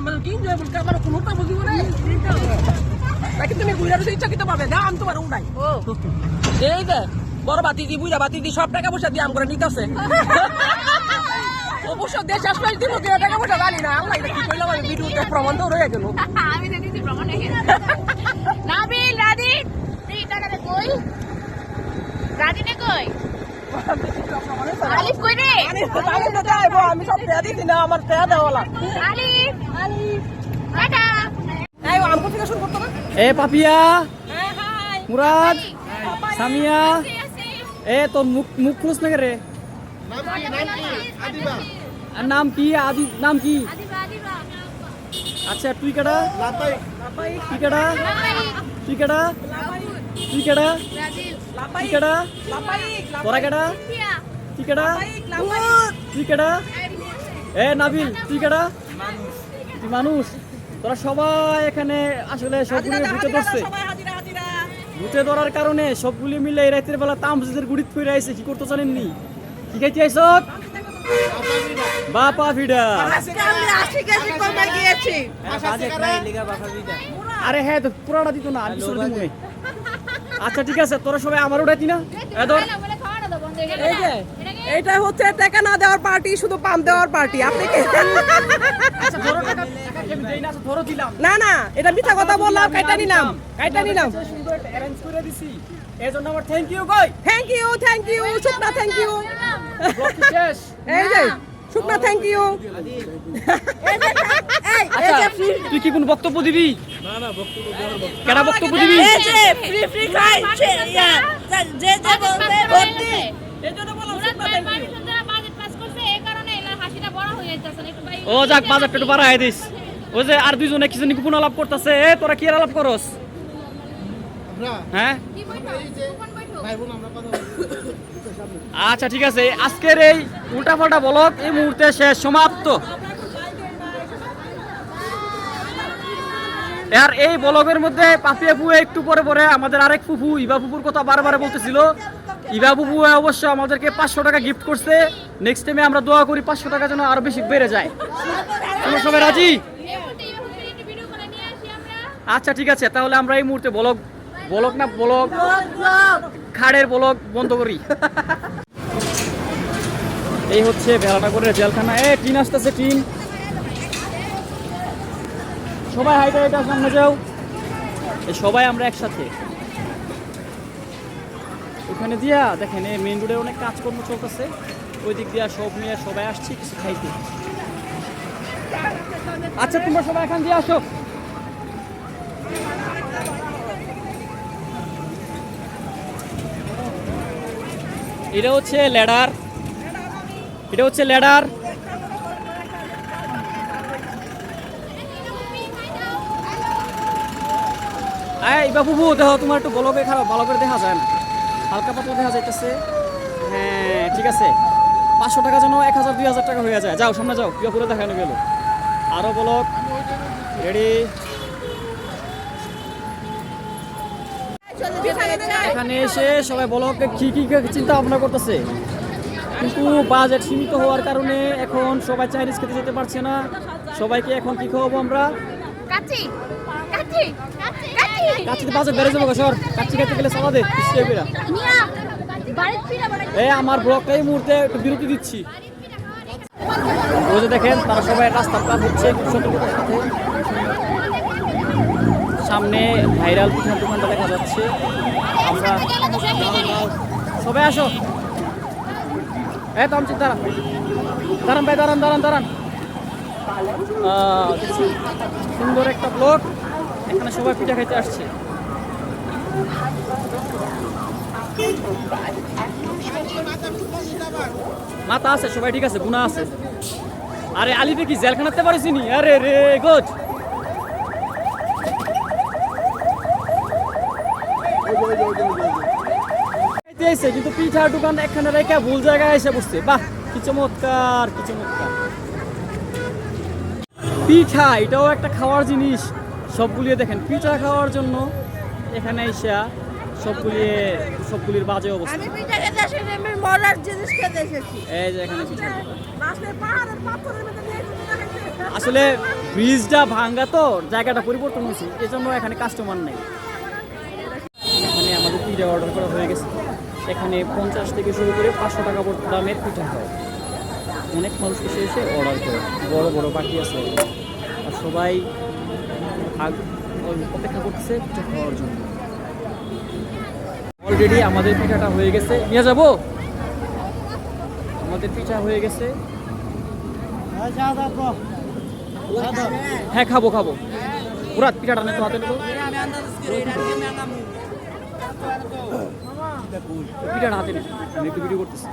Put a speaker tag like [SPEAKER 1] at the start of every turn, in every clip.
[SPEAKER 1] আমাদের কি এনজয় বলতে আমার কোনোটা বুঝিব না নাকি তুমি বুইড়ার ইচ্ছা কিতে পাবে দাও আমি তোমার উড়াই ও এই যে বড় বাতি দি বুইড়া বাতি দি সব টাকা পয়সা দিয়ে আম করে নিতেছে অবশ্য দেশ আসলে দিব টাকা পয়সা জানি না আল্লাহ কি কইলাম আমি ভিডিওতে প্রমাণ তো রয়ে গেল
[SPEAKER 2] আমি তো দিছি প্রমাণ হয়ে গেল নাবিল রাদি তুই টাকাটা কই রাদি নে কই আলিফ কই রে
[SPEAKER 1] আলিফ তো যাইবো আমি সব টাকা দিছি না আমার টাকা দেওয়ালা
[SPEAKER 2] আলিফ টাটা
[SPEAKER 1] এই আমকো থেকে শুরু করতে না
[SPEAKER 3] এ পাপিয়া
[SPEAKER 2] হ্যাঁ হাই
[SPEAKER 3] মুরাদ সামিয়া এ তোর মুখ খুলছ না রে আর নাম কি আদি নাম কি
[SPEAKER 2] আদিবা আদিবা
[SPEAKER 3] আচ্ছা তুই কেডা তুই কেডা তুই কেডা তুই কেডা
[SPEAKER 2] রাজিল
[SPEAKER 3] তুই কেডা তোরা কেডা
[SPEAKER 2] পিয়া
[SPEAKER 3] তুই কেডা তুই কেডা এ নাবিল তুই কেডা তুই মানুষ তোরা সবাই এখানে আসলে সবগুলি ভূতে ধরছে ভূতে ধরার কারণে সবগুলি মিলে এই রাতের বেলা তামসের গুড়িত করে আইছে কি করতে জানেননি কি খাইতে আইছ বাপা ভিডা আরে হ্যাঁ তো পুরাটা দিত না আমি সরে দিব আচ্ছা ঠিক আছে তোরা সবাই আমার উঠাইতি না
[SPEAKER 2] বলে খাওয়াটা দাও বন্ধ হয়ে গেল
[SPEAKER 1] এই যে এইটা হচ্ছে টাকা না দেওয়ার পার্টি শুধু পাম দেওয়ার পার্টি আপনি কি
[SPEAKER 3] আচ্ছা ধরো টাকা আমি দেই না ধরো দিলাম
[SPEAKER 1] না না এটা মিথ্যা কথা বললাম কাইটা নিলাম
[SPEAKER 3] সুন্দর একটা অ্যারেঞ্জ করে দিছি এজন্য আমার থ্যাংক ইউ কই
[SPEAKER 1] থ্যাংক ইউ শুকনা থ্যাংক ইউ
[SPEAKER 3] ব্লক শেষ
[SPEAKER 1] এই যে শুকনা থ্যাংক ইউ
[SPEAKER 3] আচ্ছা তুই কি কোন বক্তব্য দিবি না বক্তব্য কেডা বক্তব্য দিবি
[SPEAKER 1] এই যে ফ্রি খাই যে বলতে ভর্তি এজন্য বললাম শুকনা থ্যাংক ইউ
[SPEAKER 2] বাজেট পাস করছে এই কারণে এলার হাসিটা বড় হয়ে যাইতাছে একটু ভাই
[SPEAKER 3] ও যাক বাজারটা একটু বাড়ায় দিস ওই যে আর দুইজনে কিছু নি গোপন আলাপ করতেছে এ তোরা কি আলাপ করস হ্যাঁ
[SPEAKER 2] কি বইতো কোন বইতো
[SPEAKER 3] আচ্ছা ঠিক আছে আজকের এই উল্টাপাল্টা ব্লগ এই মুহূর্তে শেষ সমাপ্ত আর এই ব্লগের মধ্যে পাপিয়া ফুপু একটু পরে পরে আমাদের আরেক ফুপু ইবা ফুপুর কথা বারবার বলতেছিল ইবা ফুপু অবশ্য আমাদেরকে 500 টাকা গিফট করছে নেক্সট টাইমে আমরা দোয়া করি 500 টাকা যেন আরো বেশি বেড়ে যায় তোমরা সবাই রাজি
[SPEAKER 2] ভিডিও করে নিয়ে আসি আমরা
[SPEAKER 3] আচ্ছা ঠিক আছে তাহলে আমরা এই মুহূর্তে ব্লগ খাড়ের ব্লগ বন্ধ করি এই হচ্ছে বেলাটাগরের জেলখানা টিন আসতেছে টিন সবাই হাইটা হাইটা সামনে যাও সবাই আমরা একসাথে ওখানে দিয়া দেখেন মেইন রোডে অনেক কাজকর্ম চলতেছে ওই দিক দিয়া সব নিয়ে সবাই আসছি কিছু খাইতে আচ্ছা তোমরা সবাই এখান দিয়ে আসো এটা হচ্ছে ল্যাডার এই বাবু দেখো তোমার একটু ব্লগে খারাপ ভালো করে দেখা যায় না হালকা পাতলা দেখা যাইতেছে হ্যাঁ ঠিক আছে 500 টাকা যেন 1000 2000 টাকা হয়ে যায় যাও সামনে যাও পুরো দেখানো গেল আরো ব্লগ রেডি এখানে এসে সবাই ব্লগে কি চিন্তা ভাবনা করতেছে কিন্তু বাজেট সীমিত হওয়ার কারণে এখন সবাই চাইনিজ খেতে যেতে পারছে না সবাইকে এখন কি খাওয়াবো আমরা কাচ্চিতে বাজেট বেড়ে যাবো সর কাচ্চি খেতে গেলে সালাদে আমার ব্লগটা এই মুহূর্তে একটু বিরতি দিচ্ছি বুঝে দেখেন তারা সবাই রাস্তা পার হচ্ছে খুব সতর্কতার সাথে সামনে ভাইরাল পিঠার দোকানটা দেখা যাচ্ছে আমরা সবাই আসো তামচিত দাঁড়ান ভাই দাঁড়ান সুন্দর একটা ব্লগ এখানে সবাই পিঠা খাইতে আসছে মাথা আছে সবাই ঠিক আছে গুণা আছে আরে আলিফে কি জেলখানাতে পারিস নি আরে রে গোজ কিন্তু পিঠার দোকান এখানে রেখে ভুল জায়গায় এসে বসছে বাহ কি চমৎকার পিঠা এটাও একটা খাওয়ার জিনিস সবগুলিয়ে দেখেন পিঠা খাওয়ার জন্য এখানে এসে সবগুলির বাজে অবস্থা
[SPEAKER 1] আমি পিঠা খেতে আসি আমি মজার জিনিস খেতে এসেছি
[SPEAKER 3] এই যে এখানে পিঠা
[SPEAKER 1] পাহাড়ের পাথরের মধ্যে নিয়ে
[SPEAKER 3] আসলে ব্রিজটা ভাঙ্গা তো জায়গাটা পরিবর্তন হয়েছে, এজন্য এখানে কাস্টমার নেই। এখানে আমাদের পিঠা অর্ডার করা হয়ে গেছে। এখানে 50 থেকে শুরু করে 500 টাকা দামের পিঠা হয়। অনেক মানুষ এসে এসে অর্ডার করে, বড় বড় পার্টি আছে আর সবাই অপেক্ষা করতেছে পিঠা খাওয়ার জন্য। অলরেডি আমাদের পিঠাটা হয়ে গেছে, নিয়ে যাব। আমাদের পিঠা হয়ে গেছে। হ্যাঁ খাবো খাবো। পুরা পিঠাটা নেই তো হাতে নেবো, পিঠাটা হাতে নেই। আমি একটু ভিডিও করতেছি।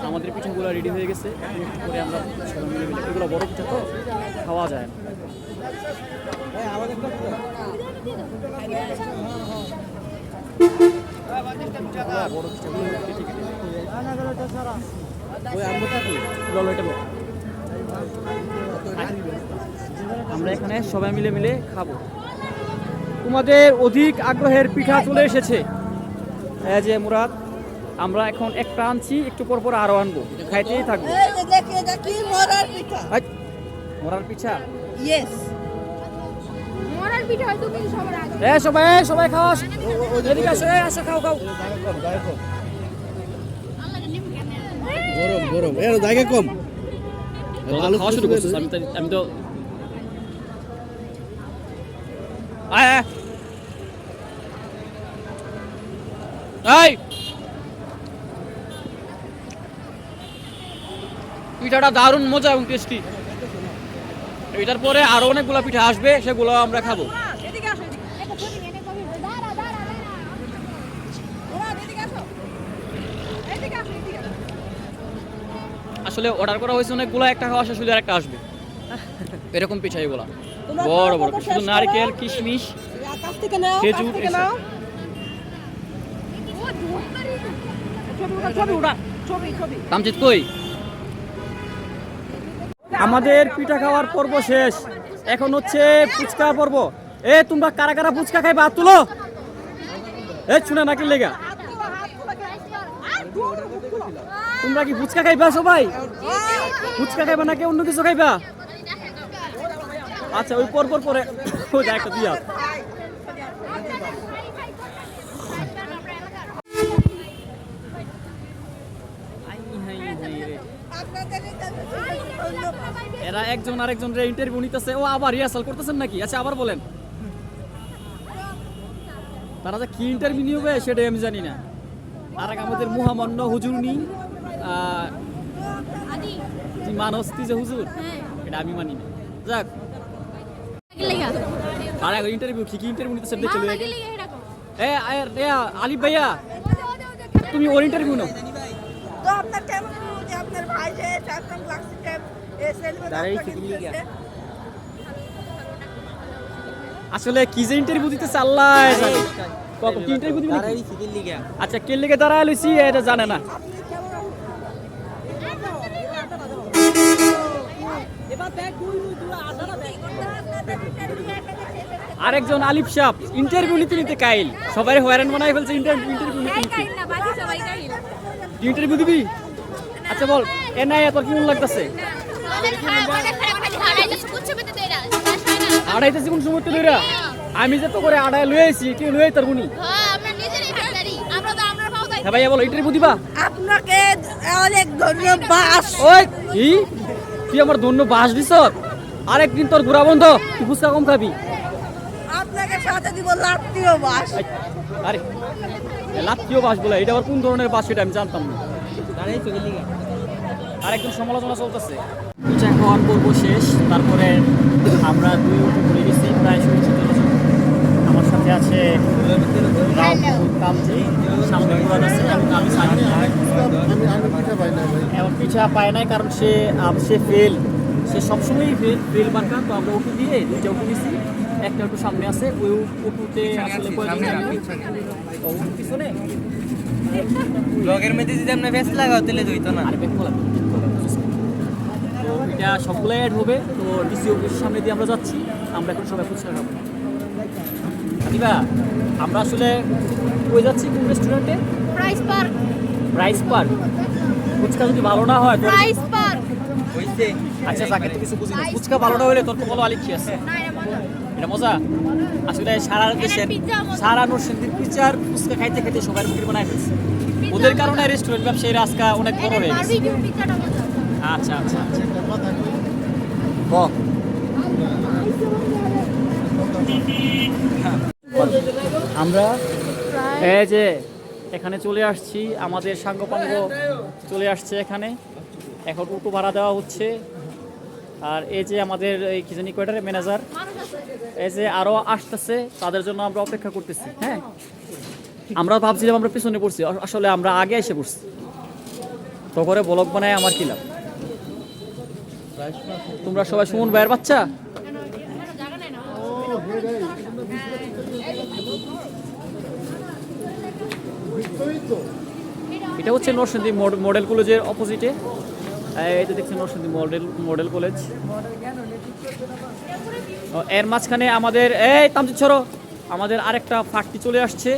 [SPEAKER 3] আমাদের পিঠাগুলো রেডি হয়ে গেছে, এখন একটু করে আমরা সবাই মিলে মিলে, এগুলো বড় পিঠা তো খাওয়া যায় না। বড় পিঠাগুলো কেটে কেটে আমরা এখানে সবাই মিলে মিলে খাবো। তোমাদের অধিক আগ্রহের পিঠা চলে এসেছে। এই যে মুরাদ, আমরা এখন একটা আনছি, একটু পর পর আরো আনবো, খাইতেই থাকবো। মরার পিঠা,
[SPEAKER 2] মরার পিঠা হয় তুমি সবার আগে।
[SPEAKER 3] সবাই সবাই খাওয়া, এদিকে আসো, আসো খাও খাও।
[SPEAKER 4] গরম গরম এর জায়গা কম।
[SPEAKER 3] খাওয়া শুরু করছিস, আমি তো আয় পিঠাটা দারুণ মজা এবং টেস্টি। এটার পরে আরো অনেকগুলো পিঠা আসবে, সেগুলো আমরা খাবো।
[SPEAKER 1] এদিকে আসো, এদিকে।
[SPEAKER 2] এটা ছবি এনে কবি দাঁড়া দাঁড়া দাঁড়া।
[SPEAKER 1] ওরা এদিকে আসো, এদিকে আসো, এদিকে আসো।
[SPEAKER 3] আসলে অর্ডার করা হয়েছে অনেকগুলো, একটা খাওয়া শেষ হলে আরেকটা আসবে। এরকম পিঠা এগুলা বড় বড়, শুধু নারকেল, কিশমিশ,
[SPEAKER 1] কাছ থেকে নাও,
[SPEAKER 3] খেজুর,
[SPEAKER 1] কাছ থেকে
[SPEAKER 3] এসব।
[SPEAKER 1] নাও।
[SPEAKER 2] ও ধোকারি।
[SPEAKER 1] ছবি।
[SPEAKER 3] তামজিৎ কই? আমাদের পিঠা খাওয়ার পর্ব শেষ, এখন হচ্ছে ফুচকা পর্ব। তোমরা কারা কারা ফুচকা খাইবা হাত তুলো। শুনে নাকি লেগা, তোমরা কি ফুচকা খাইবা সবাই? ফুচকা খাইবা নাকি অন্য কিছু খাইবা? আচ্ছা, ওই পর পরে ওই একটা দিয়া। এরা একজন আরেকজন ইন্টারভিউ নিতেছে। ও আবার রিহার্সাল করতেছেন নাকি? আচ্ছা আবার বলেন। তারা যে কি ইন্টারভিউ নিবে সেটাই আমি জানি না। আর আমাদের মহামান্য হুজুরনি মানস যে হুজুর, এটা আমি মানি না। যাক, আর ইন্টারভিউ কি ইন্টারভিউ নিতেছে দেখে লয়ে গেল। আলিফ ভাইয়া, তুমি ওর ইন্টারভিউ নাও।
[SPEAKER 5] তো আপনার কেমন যে আপনার ভাই যে ট্রাকটার ক্লাসিকে সেলফে
[SPEAKER 3] আসলে কি যে ইন্টারভিউ দিতেছে আল্লাহ জানে। কি ইন্টারভিউ দিবেন? আচ্ছা, কে লিগে দাঁড়ায় লইছি এটা জানে না।
[SPEAKER 1] এবার ব্যাগ দুই আধারা ব্যাগ।
[SPEAKER 3] আরেকজন আলিফ সাহেব ইন্টারভিউ নিতে নিতে কাইল, সবাই হয়রান বানাই ফেলছে। ইন্টারভিউ নিতে নিতে
[SPEAKER 2] না বাকি সবাই কাইল।
[SPEAKER 3] ইন্টারভিউ দিবি? আচ্ছা বল, নাই তোর কেমন লাগতেছে? আড়াইতেছি কোন সময় তুই? আমি যে তো করে আড়াই লয়ে আইছি, কি লয়ে তার বুনি? হ্যাঁ ভাইয়া বলো, ইন্টারভিউ দিবা?
[SPEAKER 5] আপনাকে অনেক ধন্যবাদ।
[SPEAKER 3] ওই কি তুই আমার ধন্যবাদ দিছ? আরেকদিন তোর ঘোরা বন্ধ, তুই ফুচকা কম খাবি।
[SPEAKER 5] আপনাকে সাথে দিব লাত্তিও বাস।
[SPEAKER 3] আরে লাত্তিও বাস বলে, এটা আবার কোন ধরনের বাস সেটা আমি জানতাম না। আরেকজন সমালোচনা চলতেছে। পিঠা খাওয়ার পর্ব শেষ, তারপরে আমরা দুই উঠে পড়ে গেছি প্রায় 70 জন। আমার সাথে আছে কামজি, সামনে মুরাদ আছে এবং আমি সানি। এবং পিঠা পায় নাই কারণ সে ফেল, সে সবসময়ই ফেল বাঁকা। তো আমরা উঠে দিয়ে দুইটা উঠে দিয়েছি, একটা একটু সামনে আছে, ওই উঠুতে আসলে পিছনে
[SPEAKER 4] ব্লগের মধ্যে যদি আপনি বেশ লাগাও তাহলে হইতো না।
[SPEAKER 3] আরে বেশ লাগবে। তো এটা সবগুলাই অ্যাড হবে। তো ডিসি অফিসের সামনে দিয়ে আমরা যাচ্ছি, আমরা এখন সবাই ফুচকা খাবো। দিবা, আমরা আসলে কই যাচ্ছি, কোন রেস্টুরেন্টে?
[SPEAKER 2] Price Park.
[SPEAKER 3] Price Park. Phuchka যদি ভালো না হয়
[SPEAKER 2] প্রাইস পার্ক।
[SPEAKER 4] ওই হইছে
[SPEAKER 3] আচ্ছা যাকে তো কিছু বুঝি না ফুচকা ভালোটা হইলে তোর বলো আলিক কি আছে
[SPEAKER 2] না এটা মজা
[SPEAKER 3] এটা মজা আসলে সারা দেশের
[SPEAKER 2] পিজ্জা মজা।
[SPEAKER 3] সারা নরসিংদীর পিজ্জার ফুচকা খাইতে খাইতে সবাই মুখের বানায় ফেলছে ওদের কারণে রেস্টুরেন্ট ব্যবসায়ীরা আজকে অনেক বড় হয়ে গেছে
[SPEAKER 2] বারবিকিউ পিজ্জাটা মজা
[SPEAKER 3] আচ্ছা আচ্ছা আচ্ছা ক আমরা এই যে এখানে চলে আসছি আমাদের সাঙ্গপাঙ্গ চলে আসছে এখানে এখন টোটো ভাড়া দেওয়া হচ্ছে আর এই যে আমাদের এই কি জানি কোয়ার্টারের ম্যানেজার এই যে আরও আসতেছে তাদের জন্য আমরা অপেক্ষা করতেছি হ্যাঁ আমরা ভাবছিলাম আমরা পিছনে পড়ছি আসলে আমরা আগে এসে পড়ছি তো করে ব্লগ বানায় আমার কি লাভ তোমরা সবাই সুমন ভাইয়ের বাচ্চা
[SPEAKER 2] জায়গা নাই না
[SPEAKER 3] এটা হচ্ছে নরসিংদী মডেল কলেজের অপোজিটে এই যে দেখছেন নরসিংদী মডেল কলেজ এর মাঝখানে আমাদের এই তামজিৎ ছড়ো আমাদের আরেকটা ফাঁকটি চলে আসছে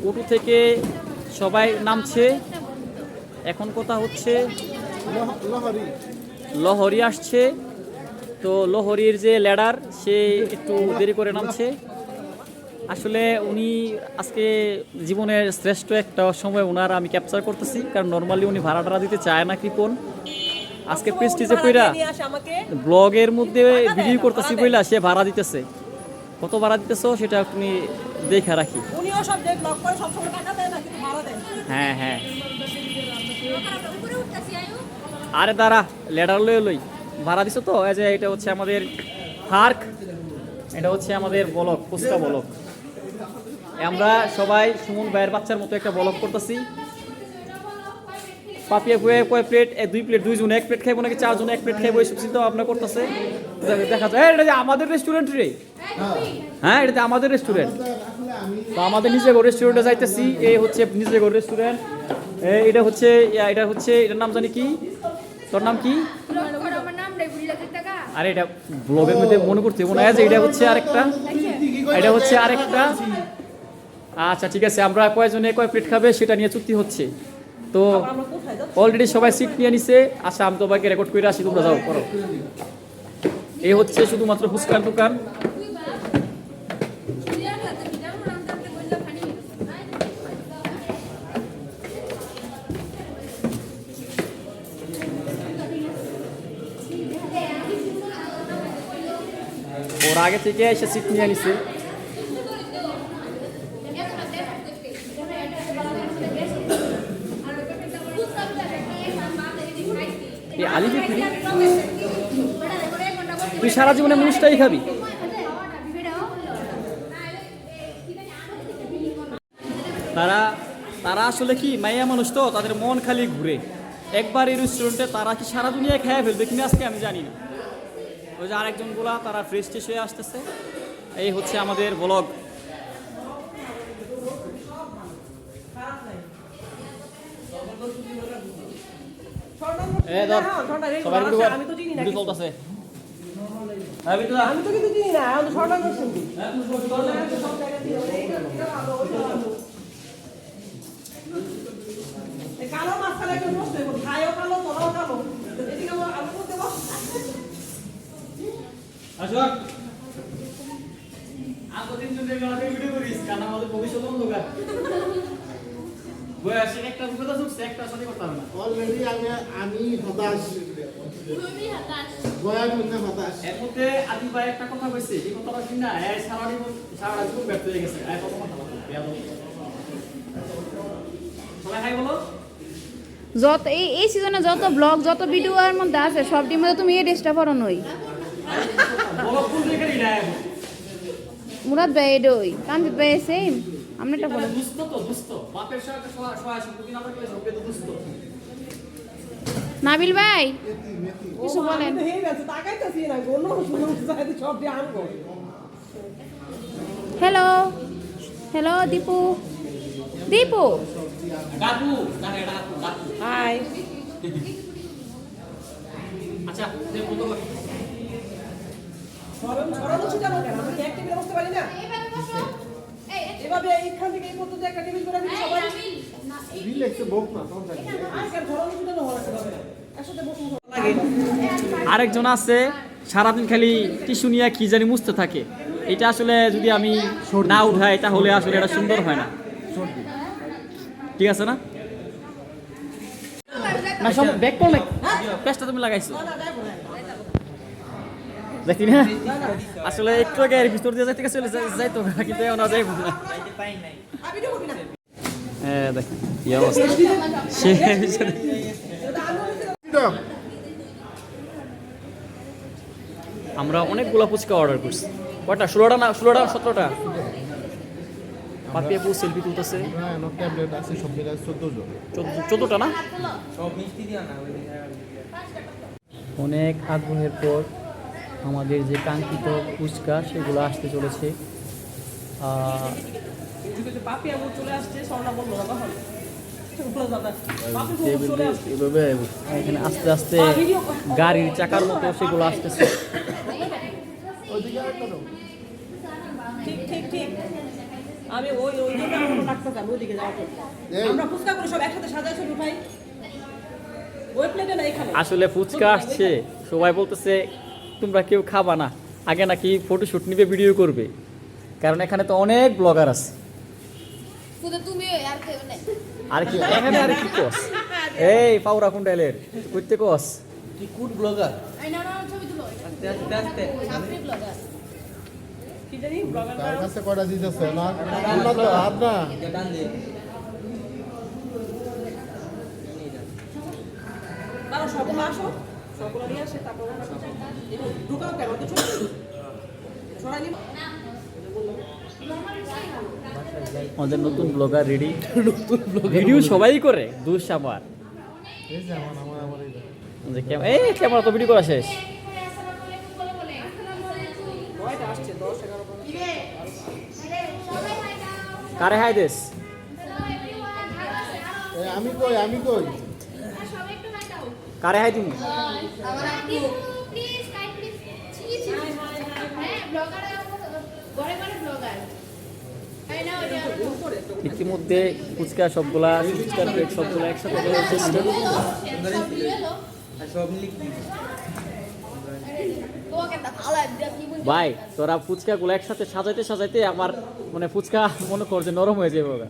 [SPEAKER 3] অটো থেকে সবাই নামছে এখন কথা হচ্ছে লহরি আসছে তো লহরির যে ল্যাডার সে একটু দেরি করে নামছে আসলে উনি আজকে জীবনের শ্রেষ্ঠ একটা সময় ওনার আমি ক্যাপচার করতেছি কারণ নর্মালি উনি ভাড়া টাড়া দিতে চায় না কৃপন আজকে প্রেস্টিজে কইরা ব্লগের মধ্যে ভিডিও করতেছি বইলা সে ভাড়া দিতেছে কত ভাড়া দিতেছো সেটা তুমি দেখে রাখি
[SPEAKER 1] উনিও সব যে ব্লগ করে সব সময় টাকা দেয় না কিন্তু ভাড়া দেয়
[SPEAKER 3] হ্যাঁ হ্যাঁ আরে দাঁড়া লেডার লই ভাড়া দিছো তো এই যে এটা হচ্ছে আমাদের পার্ক এটা হচ্ছে আমাদের ব্লক ফুচকা ব্লক আমরা সবাই সুমন ভাইয়ের বাচ্চার মতো একটা ব্লক করতেছি পাপিয়া ফুয়ে কয় প্লেট 2 প্লেট 2 জন 1 প্লেট খাইবো নাকি 4 জন 1 প্লেট খাইবো এইসব চিন্তা ভাবনা করতেছে দেখা যায় এটা যে আমাদের রেস্টুরেন্ট রে হ্যাঁ এটা আমাদের রেস্টুরেন্ট তো আমাদের নিজের রেস্টুরেন্টে যাইতেছি এই হচ্ছে নিজের রেস্টুরেন্ট এটা হচ্ছে এটার নাম জানি কি তোর নাম কি আরে এটা ব্লগের মধ্যে মনে করতে মনে হয় যে এটা হচ্ছে আরেকটা আচ্ছা ঠিক আছে আমরা কয়জনে কয় প্লেট খাবে সেটা নিয়ে চুক্তি হচ্ছে তো অলরেডি সবাই সিট নিয়ে নিছে আচ্ছা আমি তোমাকে রেকর্ড করে আসি তোমরা যাও করো এই হচ্ছে শুধুমাত্র ফুচকার দোকান ওর আগে থেকে এসে সিট নিয়ে নিছে আলিপি তুই সারা জীবনে মুসটাই খাবি তারা আসলে কি মাইয়া মানুষ তো তাদের মন খালি ঘুরে একবার এই রেস্টুরেন্টে তারা কি সারা দুনিয়ায় খেয়ে ফেলবে কিনা আজকে আমি জানি না ওই যে আরেকজন গুলা তারা ফ্রেশ ট্রেশ হয়ে আসতেছে এই হচ্ছে আমাদের ব্লগ
[SPEAKER 1] আমি তো চিনি না আমি তো কিন্তু চিনি না আমি তো স্বর্ণাঙ্গ শুনছি কালো মাছ খালে একটু নষ্ট হয়ে গেল খায়ও কালো তোরাও কালো এদিকে আমি করতে বস
[SPEAKER 3] আসুন আমি তিনজন ভিডিও করিস কারণ আমাদের ভবিষ্যৎ অন্ধকার বয়সে একটা কথা শুনছে একটা সাথে করতে হবে না
[SPEAKER 6] অলরেডি আমি হতাশ বয়ান না হতাশ
[SPEAKER 3] এর মধ্যে আদি ভাই একটা কথা কইছে এই কথাটা শুন না সারা জীবন ব্যর্থ হয়ে গেছে এই কথা বলো সবাই হাই বলো
[SPEAKER 2] যত এই সিজনে যত ব্লগ যত ভিডিও এর মধ্যে আছে সবটির মধ্যে তুমি এই ড্রেসটা পরো নই
[SPEAKER 3] বলো ফুল দেখে দিলা
[SPEAKER 2] মুরাদ ভাই এডই কান্দিত ভাই সেম আমনেটা পরো
[SPEAKER 3] দুষ্ট তো দুষ্ট বাপের সাথে সহায় সম্পত্তি না থাকলে সবকে তো দুষ্ট
[SPEAKER 2] নাবিল ভাই কিছু বলেন
[SPEAKER 1] হয়ে গেছে তাকাইতেছি না কোনো শুনুন সব দিয়ে আনবো
[SPEAKER 2] হ্যালো হ্যালো দীপু দীপু
[SPEAKER 3] গাপু জানে গাপু
[SPEAKER 1] হাই
[SPEAKER 3] আচ্ছা তুই বলতো
[SPEAKER 1] সরল ছিটানো কেন আমরা কি এক টেবিলে বসতে পারি না এভাবে এইখান থেকে এই পর্যন্ত একটা টেবিল করে দিই সবাই
[SPEAKER 6] রিল্যাক্সে বক না তখন
[SPEAKER 1] আজকে ধরন ছিটানো হওয়ার কথা একসাথে বসে লাগে
[SPEAKER 3] আরেকজন আছে সারাদিন খালি টিস্যু নিয়ে কি জানি মুছতে থাকে। এটা আসলে যদি আমি না উঠাই তাহলে আসলে এটা সুন্দর হয় না, ঠিক আছে না? না সব ব্যাক কল না, পেস্টটা তুমি লাগাইছো দেখি না, আসলে একটু আগে এর ভিতর দিয়ে যাইতে গেছে যাইতো না, কিন্তু এখন আর যাইব না। হ্যাঁ দেখ কি অবস্থা, সে আমরা অনেকগুলো ফুচকা অর্ডার করছি। কয়টা? 16টা না 16টা 17টা? পাপি আপু সেলফি তুলতেছে। 14টা না? অনেক আগ্রহের পর আমাদের যে কাঙ্ক্ষিত ফুচকা সেগুলো আসতে চলেছে। এখানে আস্তে আস্তে গাড়ির চাকার মতো সেগুলো আসতেছে।
[SPEAKER 1] ঠিক ঠিক ঠিক, আমি ওই ওই জন্য আমরা রাখতেছিলাম ওইদিকে যাওয়ার জন্য। আমরা ফুচকা করে সব একসাথে সাজায় ছবি উঠাই, ওই প্লেটে না এখানে।
[SPEAKER 3] আসলে ফুচকা আসছে, সবাই বলতেছে তোমরা কেউ খাবা না, আগে নাকি ফটোশুট নিবে, ভিডিও করবে, কারণ এখানে তো অনেক ব্লগার আছে। আর কি এখানে আর কি কস? এই পাউরা কুন্ডাইলের কইতে কস
[SPEAKER 4] কি কুড ব্লগার আস্তে
[SPEAKER 1] কি জানি ব্লগার
[SPEAKER 6] তার কাছে কয়টা দিতেছে না না তো হাত না
[SPEAKER 4] ডান দে
[SPEAKER 1] তারা সবগুলো আসো, সবগুলো নিয়ে আসে, তারপর ঢুকাও কেন তো ছোট ছড়াই নিব।
[SPEAKER 3] আমাদের নতুন ব্লগার রেডি, ভিডিও সবাই করে দুঃসামার।
[SPEAKER 6] এই যে আমার
[SPEAKER 3] এই ক্যামেরা তো ভিডিও করা শেষ।
[SPEAKER 1] কয়টা আসছে? 10 11
[SPEAKER 3] কারে হাই দেশ
[SPEAKER 6] আমি কই
[SPEAKER 3] কারে হাই তুমি? ইতিমধ্যে ফুচকা সবগুলা ফুচকার প্লেট সবগুলা একসাথে চলে এসেছে।
[SPEAKER 4] সব মিলে কি
[SPEAKER 3] ভাই তোরা ফুচকা গুলো একসাথে সাজাইতে সাজাইতে আমার মানে ফুচকা মনে কর যে নরম হয়ে যাবে ওরা।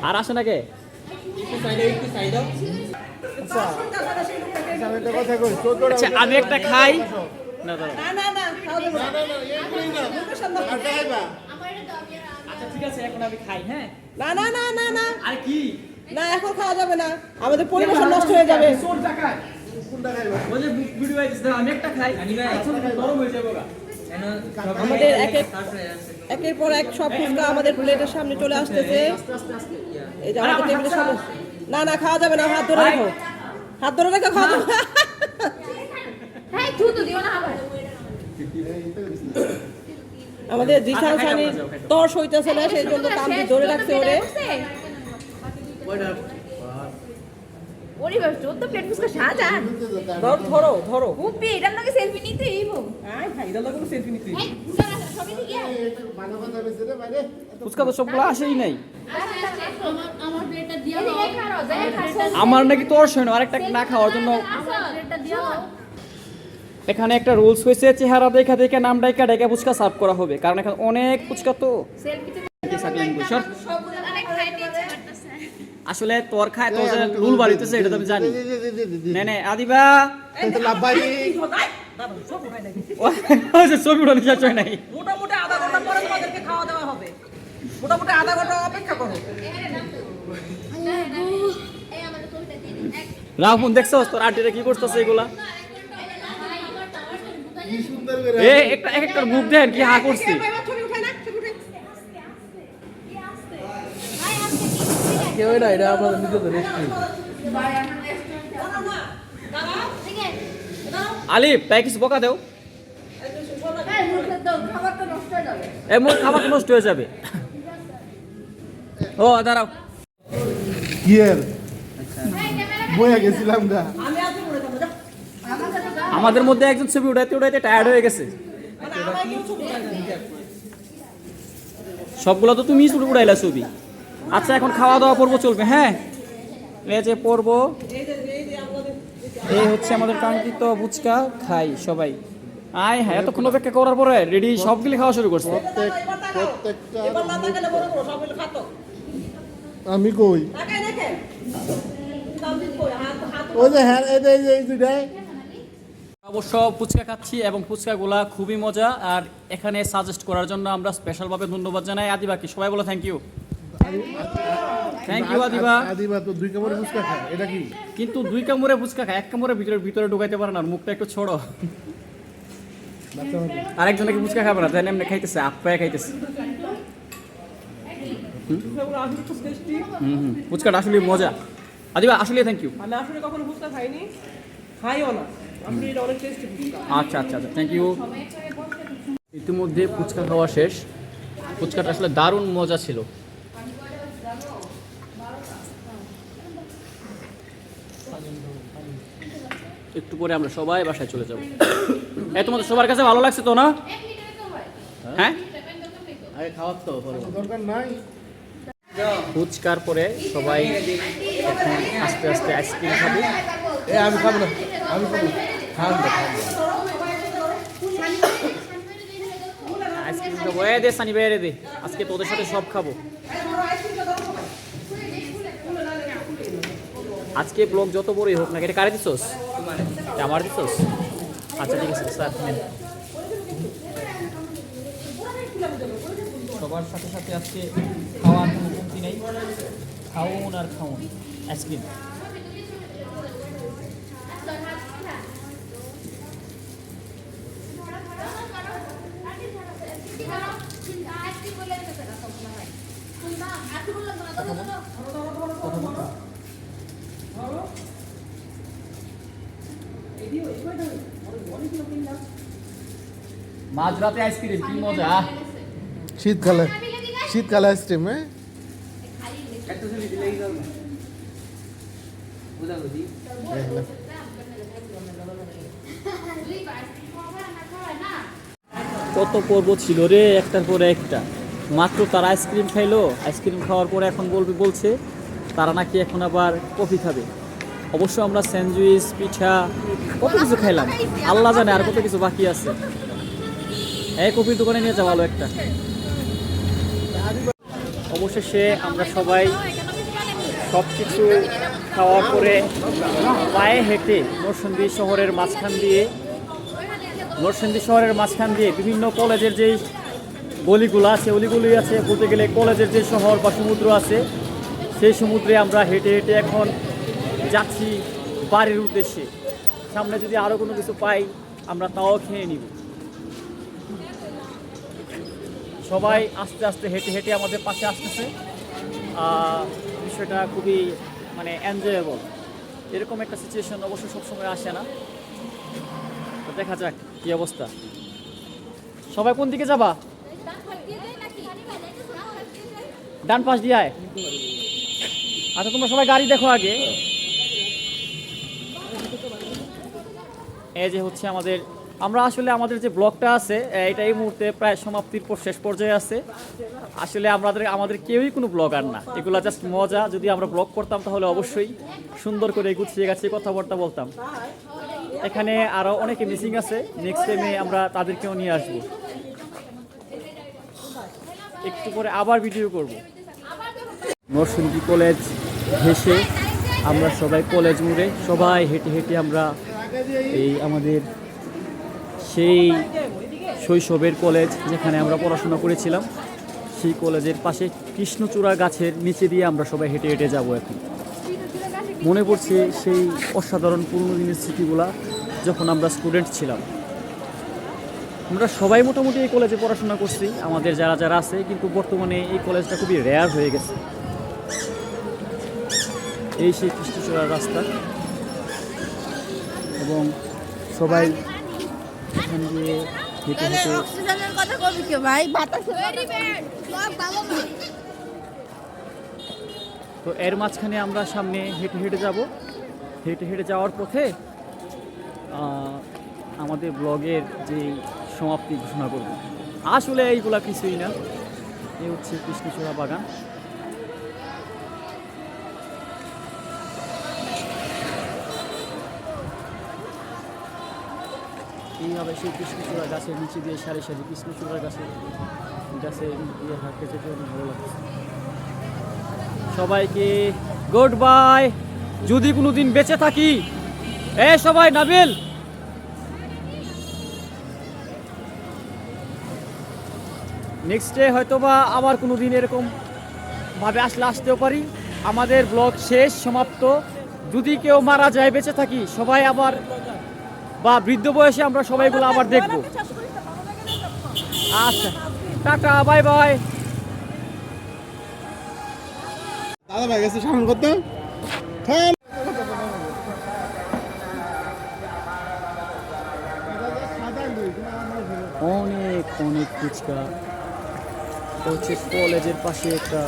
[SPEAKER 3] আর আসে নাকি?
[SPEAKER 6] আমি একটা কথা কই 14টা
[SPEAKER 3] আচ্ছা আমি একটা খাই না দাঁড়াও।
[SPEAKER 1] না না না খাওয়া যাবে না।
[SPEAKER 6] আটা খাইবা
[SPEAKER 3] আচ্ছা ঠিক আছে এখন আমি খাই। হ্যাঁ
[SPEAKER 1] না না না না না
[SPEAKER 3] আর কি
[SPEAKER 1] না, এখন খাওয়া যাবে না, আমাদের পরিবেশ নষ্ট হয়ে যাবে।
[SPEAKER 6] কোনটা খাইবা
[SPEAKER 3] ওই যে ভিডিও আইছে আমি একটা খাই, আচ্ছা নরম হয়ে যাবে ওরা।
[SPEAKER 1] আমাদের একের পর এক সব ফুচকা আমাদের প্লেটের সামনে চলে আসতেছে। এই যে আমাদের টেবিলের সামনে। না না খাওয়া যাবে না, হাত ধরে রাখো, হাত ধরে রেখে খাওয়া যাবে। আমাদের জিসান সানির তর্স হইতেছে না, সেই জন্য তামজি ধরে রাখছে ওরে। ধরো ধরো আয় ভাই, এটা লাগলো সেলফি নিতে।
[SPEAKER 6] ভালো কথা কইছে রে ভাই রে
[SPEAKER 3] ফুচকা তো সবগুলো আসেই নাই। আমার নাকি তোর শোনো আরেকটা না খাওয়ার জন্য এখানে একটা রুলস হয়েছে, চেহারা দেখা দেখে নাম ডাইকা ডাইকা ফুচকা সার্ভ করা হবে, কারণ এখানে অনেক ফুচকা তো। আসলে তোর খায় তো রুল বাড়িতেছে এটা তো আমি জানি। নে নে আদিবা
[SPEAKER 6] লাভাই
[SPEAKER 3] ওই যে ছবি উঠানো শেষ হয় নাই।
[SPEAKER 1] মোটামুটি আধা ঘন্টা পরে তোমাদেরকে খাওয়া দাওয়া হবে, মোটামুটি আধা ঘন্টা অপেক্ষা করো।
[SPEAKER 3] রাহুন দেখছো তোর আন্টিরা কি করতেছে এগুলা?
[SPEAKER 6] কি সুন্দর করে
[SPEAKER 3] একটা এক একটা মুখ দেন কি হা করছি।
[SPEAKER 1] ছবি উঠাই না, ছবি উঠাই।
[SPEAKER 4] কেউ না এটা আমরা নিজে তো দেখছি
[SPEAKER 3] আলিফ তাই কিছু বকা দেও, এমন খাবার নষ্ট হয়ে যাবে। ও দাঁড়াও
[SPEAKER 6] কি এর বইয়া গেছিলাম গা
[SPEAKER 1] আমি আজকে পড়ে যাবো, যা।
[SPEAKER 3] আমাদের মধ্যে একজন ছবি উঠাইতে উঠাইতে টায়ার্ড হয়ে গেছে।
[SPEAKER 1] মানে আমার কেউ ছবি উঠাই না।
[SPEAKER 3] সবগুলো তো তুমি শুরু উড়াইলা ছবি। আচ্ছা এখন খাওয়া দাওয়া পর্ব চলবে। হ্যাঁ এই যে পর্ব
[SPEAKER 1] এই যে আমাদের
[SPEAKER 3] এই হচ্ছে আমাদের কাঙ্ক্ষিত ফুচকা, খাই সবাই। আয় হ্যাঁ, এতক্ষণ অপেক্ষা করার পরে রেডি সবগুলি খাওয়া শুরু করছে।
[SPEAKER 6] প্রত্যেকটা
[SPEAKER 1] এবার না তাকালে বড় বড় সবগুলো খাতো
[SPEAKER 6] আমি কই
[SPEAKER 1] তাকাই দেখেন তামজিদ কই হাত হাত
[SPEAKER 6] ওই যে হ্যাঁ এই দুইটাই
[SPEAKER 3] অবশ্য ফুচকা খাচ্ছি এবং ফুচকাগুলা খুবই মজা। আর এখানে সাজেস্ট করার জন্য আমরা স্পেশালভাবে ধন্যবাদ জানাই আদিবাকে। সবাই বলো thank you. Thank you Adiba.
[SPEAKER 6] Adiba তো 2 কামড়ে ফুচকা খায়, এটা কি?
[SPEAKER 3] কিন্তু 2 কামড়ে ফুচকা খায়, 1 কামড়ে ভিতরে ঢুকাইতে পারে না, মুখটা একটু ছোট। আরেকজনে কি ফুচকা খাবে না, তাই এমনি খাইতেছে, আপ্পায় খাইতেছে। ফুচকাটা আসলে মজা। আদিবা আসলে থ্যাংক ইউ।
[SPEAKER 1] আমি আসলে কখনো ফুচকা খাইনি, খাইও না। আপনি এটা অনেক টেস্টি ফুচকা।
[SPEAKER 3] আচ্ছা আচ্ছা আচ্ছা, থ্যাংক ইউ। ইতিমধ্যে ফুচকা খাওয়া শেষ। ফুচকাটা আসলে দারুণ মজা ছিল। একটু পরে আমরা সবাই বাসায় চলে যাব। তোমাদের সবার কাছে ভালো লাগছে তো না? হ্যাঁ, আরে খাওয়ার তো
[SPEAKER 6] দরকার নাই।
[SPEAKER 3] ফুচকার পরে সবাই এখন আস্তে আস্তে আইসক্রিম খাবে।
[SPEAKER 6] আমি খাবো না, আমি খাবো না। খান দে, খান দে।
[SPEAKER 3] আইসক্রিম খাবো। দে সানি ভাই দে, আজকে তোদের সাথে সব খাবো। আজকে ব্লগ যত বড়ই হোক না, এটা কারে দিছোস? আমার দিছোস? আচ্ছা ঠিক আছে স্যার, নেন। সবার সাথে সাথে আজকে খাওয়ার কোনো কমতি নেই, খাউন আর খাউন আইসক্রিম। মাঝরাতে আইসক্রিম কি মজা।
[SPEAKER 6] শীতকালে আইসক্রিম। হ্যাঁ
[SPEAKER 3] কত পর্ব ছিল রে, একটার পরে একটা। মাত্র তারা আইসক্রিম খাইলো, আইসক্রিম খাওয়ার পরে এখন বলছে তারা নাকি এখন আবার কফি খাবে। অবশ্য আমরা স্যান্ডউইচ, পিঠা কত কিছু খাইলাম, আল্লাহ জানে আর কত কিছু বাকি আছে। এই কফির দোকানে নিয়ে যাওয়া ভালো একটা। অবশেষে আমরা সবাই সব কিছু খাওয়ার পরে পায়ে হেঁটে নরসিংদী শহরের মাঝখান দিয়ে বিভিন্ন কলেজের যেই গলিগুলো আছে, অলিগুলি আছে, বলতে গেলে কলেজের যে শহর বা সমুদ্র আছে, সেই সমুদ্রে আমরা হেঁটে হেঁটে এখন যাচ্ছি বাড়ির উদ্দেশ্যে। সামনে যদি আরও কোনো কিছু পাই আমরা তাও খেয়ে নিব। সবাই আস্তে আস্তে হেঁটে হেঁটে আমাদের পাশে আসতেছে। বিষয়টা খুবই মানে এনজয়েবল। এরকম একটা সিচুয়েশন অবশ্য সবসময় আসে না। তো দেখা যাক কী অবস্থা। সবাই কোন দিকে যাবা? ডান পাশ দিয়ে আয়। আচ্ছা তোমরা সবাই গাড়ি দেখো আগে। এই যে হচ্ছে আমরা আসলে আমাদের যে ব্লগটা আছে এটা এই মুহূর্তে প্রায় সমাপ্তির শেষ পর্যায়ে আছে। আসলে আমাদের কেউই কোনো ব্লগার না, এগুলো জাস্ট মজা। যদি আমরা ব্লগ করতাম তাহলে অবশ্যই সুন্দর করে গুছিয়ে গাছিয়ে কথাবার্তা বলতাম। এখানে আরও অনেকে মিসিং আছে, নেক্সট টাইমে আমরা তাদেরকেও নিয়ে আসব। একটু পরে আবার ভিডিও করব। নরসিংদী কলেজ ঘেঁষে আমরা সবাই কলেজ মোড়ে সবাই হেঁটে হেঁটে আমরা এই আমাদের সেই শৈশবের কলেজ যেখানে আমরা পড়াশোনা করেছিলাম, সেই কলেজের পাশে কৃষ্ণচূড়া গাছের নিচে দিয়ে আমরা সবাই হেঁটে হেঁটে যাব। এখন মনে পড়ছে সেই অসাধারণ পুরনো দিনের স্মৃতিগুলা, যখন আমরা স্টুডেন্ট ছিলাম। আমরা সবাই মোটামুটি এই কলেজে পড়াশোনা করছি, আমাদের যারা আছে, কিন্তু বর্তমানে এই কলেজটা খুবই রেয়ার হয়ে গেছে। এই সেই কৃষ্ণচূড়ার রাস্তা এবং সবাই এখান দিয়ে হেঁটে হেঁটে
[SPEAKER 5] অক্সিজেনের কথা কবি কে ভাই, বাতাস
[SPEAKER 3] তো এর মাঝখানে আমরা সামনে হেঁটে হেঁটে যাব। হেঁটে হেঁটে যাওয়ার পথে আমাদের ব্লগের যে সমাপ্তি ঘোষণা করব। আসলে এইগুলা কিছুই না, এই হচ্ছে কৃষ্ণচূড়া বাগান। এইভাবে সেই কৃষ্ণচূড়া গাছের নিচে দিয়ে সারি সারি কৃষ্ণচূড়া গাছে ইয়ে হাঁটতে জন্য ভালো লাগছে। সবাইকে গুড বাই, যদি কোনো দিন বেঁচে থাকি। সবাই নাবিল নেক্সট ডে হয়তোবা আবার কোনো দিন এরকম ভাবে আসতেও পারি। আমাদের ব্লগ শেষ, সমাপ্ত। যদি কেউ মারা যায়, বেঁচে থাকি, সবাই আবার বা বৃদ্ধ বয়সে আমরা সবাইগুলো আবার দেখব। আচ্ছা, টাটা, বাই বাই।
[SPEAKER 6] দাদা ভাই গেছে সামনে করতে
[SPEAKER 3] অনেক অনেক ফুচকা। এটা হচ্ছে কলেজের পাশে একটা